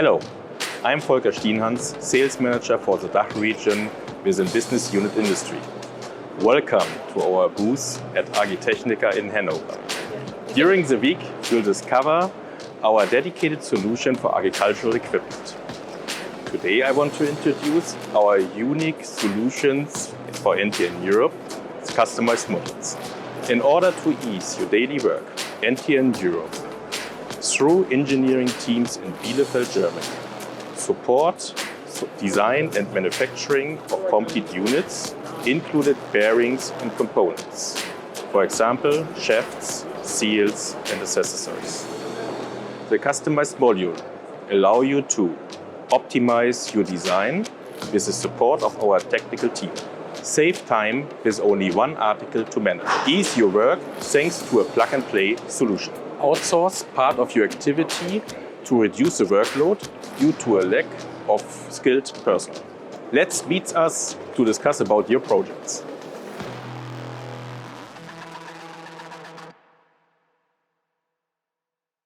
Hello, I'm Volker Stienhans, Sales Manager for the DACH region within Business Unit Industry. Welcome to our booth at Agritechnica in Hanover. During the week, you'll discover our dedicated solution for agricultural equipment. Today I want to introduce our unique solutions for NTN Europe, customized modules. In order to ease your daily work, NTN Europe, through engineering teams in Bielefeld, Germany, support design and manufacturing of complete units, included bearings and components. For example, shafts, seals and accessories. The customized module allow you to optimize your design with the support of our technical team. Save time with only one article to manage. Ease your work thanks to a plug-and-play solution. Outsource part of your activity to reduce the workload due to a lack of skilled personnel. Let's meet us to discuss about your projects.